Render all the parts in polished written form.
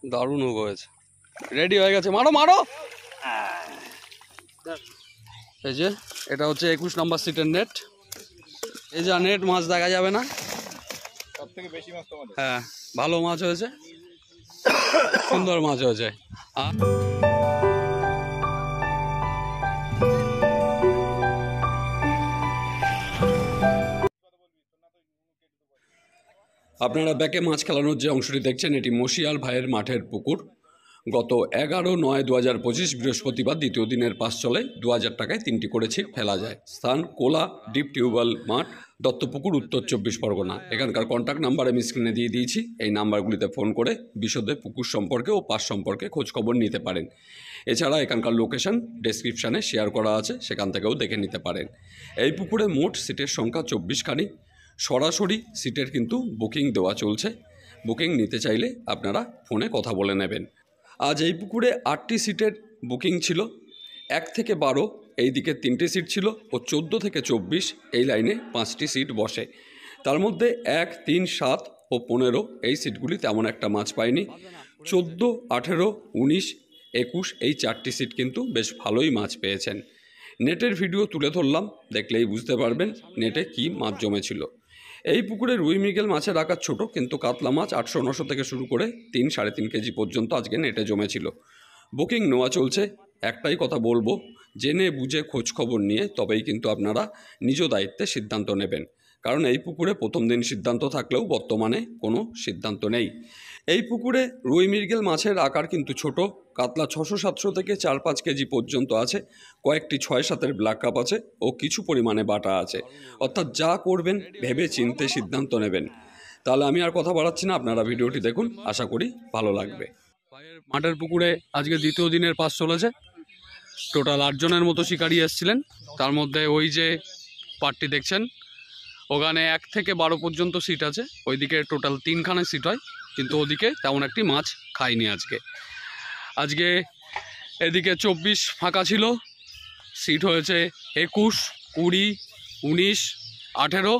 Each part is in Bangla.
দারুণ হয়েছে, রেডি হয়ে গেছে, মারো মারো। এই যে এটা হচ্ছে 21 নম্বর সিটের নেট। এই যে নেট মাছ দেখা যাবে না, সবথেকে বেশি মাছ তোমাদের। হ্যাঁ ভালো মাছ হয়েছে, সুন্দর মাছ হয়েছে। আপনারা ব্যাকে মাছ খেলানোর যে অংশটি দেখছেন এটি মশিয়াল ভাইয়ের মাঠের পুকুর। গত 11/9/2025 বৃহস্পতিবার দ্বিতীয় দিনের পাস চলে 2000 টাকায় 3টি করে ছিপ ফেলা যায়। স্থান কোলা ডিপ টিউবওয়েল মাঠ, দত্তপুকুর, উত্তর 24 পরগনা। এখানকার কন্ট্যাক্ট নাম্বার আমি স্ক্রিনে দিয়ে দিয়েছি, এই নাম্বারগুলিতে ফোন করে বিশদে পুকুর সম্পর্কে ও পাস সম্পর্কে খোঁজখবর নিতে পারেন। এছাড়া এখানকার লোকেশন ডেসক্রিপশানে শেয়ার করা আছে, সেখান থেকেও দেখে নিতে পারেন। এই পুকুরে মোট সিটের সংখ্যা 24খানি। সরাসরি সিটের কিন্তু বুকিং দেওয়া চলছে, বুকিং নিতে চাইলে আপনারা ফোনে কথা বলে নেবেন। আজ এই পুকুরে 8টি সিটের বুকিং ছিল, 1 থেকে 12 এই দিকে 3টে সিট ছিল ও 14 থেকে 24 এই লাইনে 5টি সিট বসে। তার মধ্যে 1, 3, 7 ও 15 এই সিটগুলি তেমন একটা মাছ পায়নি। 14, 18, 19, 21 এই 4টি সিট কিন্তু বেশ ভালোই মাছ পেয়েছেন। নেটের ভিডিও তুলে ধরলাম, দেখলেই বুঝতে পারবেন নেটে কি মাছ জমেছিল। এই পুকুরে রুই মৃগেল মাছের আকার ছোট, কিন্তু কাতলা মাছ 800-900 থেকে শুরু করে 3-3.5 কেজি পর্যন্ত আজকে নেটে জমেছিল। বুকিং নেওয়া চলছে। একটাই কথা বলবো, জেনে বুঝে খোঁজ খবর নিয়ে তবেই কিন্তু আপনারা নিজ দায়িত্বে সিদ্ধান্ত নেবেন, কারণ এই পুকুরে প্রথম দিন সিদ্ধান্ত থাকলেও বর্তমানে কোনো সিদ্ধান্ত নেই। এই পুকুরে রুই মৃগেল মাছের আকার কিন্তু ছোট, কাতলা 600-700 থেকে 4-5 কেজি পর্যন্ত আছে, কয়েকটি 6-7-এর ব্ল্যাক কাপ আছে ও কিছু পরিমাণে বাটা আছে। অর্থাৎ যা করবেন ভেবে চিনতে সিদ্ধান্ত নেবেন। তাহলে আমি আর কথা বাড়াচ্ছি না, আপনারা ভিডিওটি দেখুন, আশা করি ভালো লাগবে। মাঠের পুকুরে আজকে দ্বিতীয় দিনের পাস চলেছে। টোটাল 8 জনের মতো শিকারি এসেছিলেন, তার মধ্যে ওই যে পার্টটি দেখছেন ওখানে 1 থেকে 12 পর্যন্ত সিট আছে, ওইদিকে টোটাল 3খানে সিট হয়, কিন্তু ওদিকে তেমন একটি মাছ খায়নি আজকে এদিকে 24 ফাঁকা ছিল, সিট হয়েছে 21, 20, 19, 18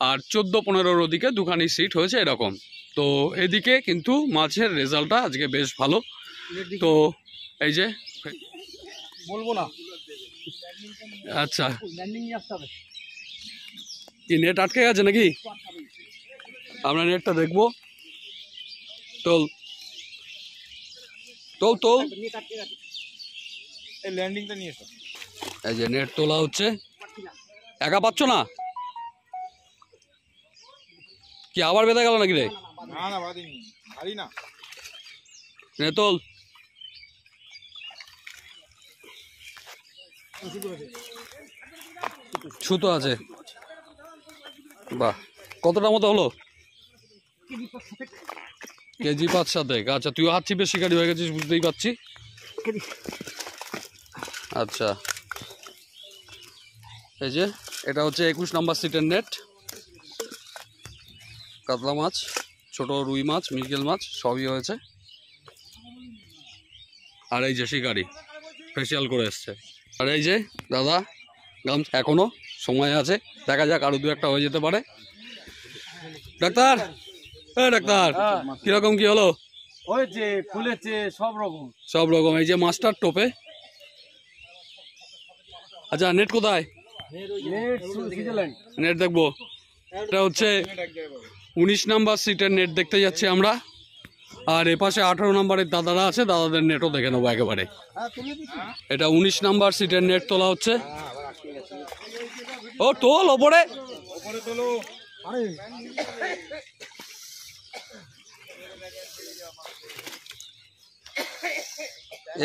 আর 14-15 ওদিকে 2খানি সিট হয়েছে এরকম। তো এদিকে কিন্তু মাছের রেজাল্টটা আজকে বেশ ভালো। তো এই যে বলবো না, আচ্ছা কি নেট আটকে গেছে নাকি? আমরা নেটটা দেখবো। তোল তোল তোল, এই ল্যান্ডিংটা নিয়ে এসো। এই যে নেট তোলা হচ্ছে। একা পাচ্ছ না কি? আবার বেঁধে গেল নাকি রে? না না বাদিনি, ভারী না। নে তোল। ছুতো আছে, বাহ। কতটা মতো হলো? কেজি 5-7। আচ্ছা, তুইও হাত ছিপে শিকারি হয়ে গেছিস, বুঝতেই পারছি। আচ্ছা, এই যে এটা হচ্ছে 21 নম্বর সিটের নেট। কাতলা মাছ, ছোট রুই মাছ, মৃগেল মাছ সবই হয়েছে। আর এই যে শিকারি ফেসিয়াল করে এসছে। আর এই যে দাদা গামছা, এখনো সময় আছে, দেখা যাক আরো 2-1টা হয়ে যেতে পারে। ডাক্তার, ডাক্তার কিরকম কি হলো? হয়েছে, ফুলেছে, সব রকম। এই যে মাস্টার টোপে। আচ্ছা, নেট কোথায়? নেট দেখবো। এটা হচ্ছে 19 নম্বর সিটের নেট দেখতে যাচ্ছি আমরা। আর এপাশে 18 নম্বরের দাদারা আছে, দাদাদের নেটও দেখে নেবো একেবারে। এটা 19 নম্বর সিটের নেট তোলা হচ্ছে। ও তোল ওপরে।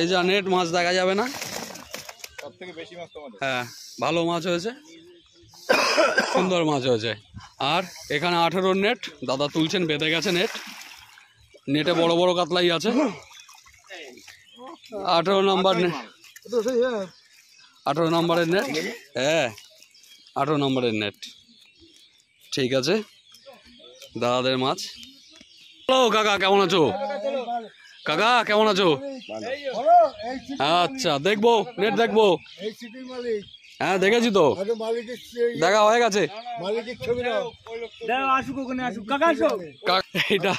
এই যে নেট মাছ দেখা যাবে না, সবথেকে বেশি মাছ তোমাদের। হ্যাঁ ভালো মাছ হয়েছে, সুন্দর মাছ হয়েছে। আর এখানে 18 নেট দাদা তুলছেন, বেঁধে গেছে নেট। নেটে বড় বড় কাতলাই আছে। 18 নম্বর নেট, 18 নম্বরের নেট। হ্যাঁ 18 নম্বরের নেট। ঠিক আছে, দাদাদের মাছ। হ্যালো কাকা, কেমন আছো? কাকা কেমন আছো? আচ্ছা, দেখবো নেট দেখবো। হ্যাঁ দেখেছি তো, আগে মালিকের দেখা হয়ে গেছে। মালিকের ছবি নাও। আসুক ওখানে আসুক কাকা আসো। এটা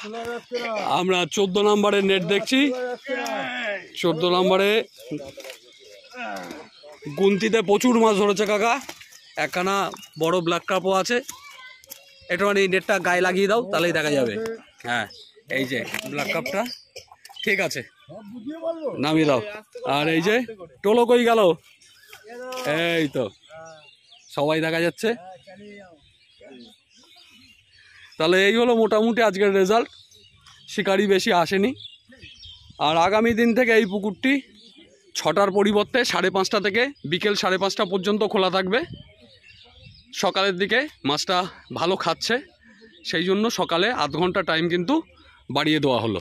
আমরা 14 নম্বরের নেট দেখছি। 14 নম্বরে গুনতিতে প্রচুর মাছ ধরেছে কাকা। একখানা বড় ব্ল্যাক কাপও আছে। একটুখানি নেটটা গায়ে লাগিয়ে দাও, তাহলেই দেখা যাবে। হ্যাঁ এই যে ব্ল্যাক কাপটা ঠিক আছে, নামিয়ে দাও। আর এই যে টোলো কই গেল, এই তো সবাই দেখা যাচ্ছে। তাহলে এই হলো মোটামুটি আজকের রেজাল্ট। শিকারি বেশি আসেনি। আর আগামী দিন থেকে এই পুকুরটি 6টার পরিবর্তে 5:30 থেকে বিকেল 5:30 পর্যন্ত খোলা থাকবে। সকালের দিকে মাছটা ভালো খাচ্ছে, সেই জন্য সকালে আধ ঘন্টা টাইম কিন্তু বাড়িয়ে দেওয়া হলো।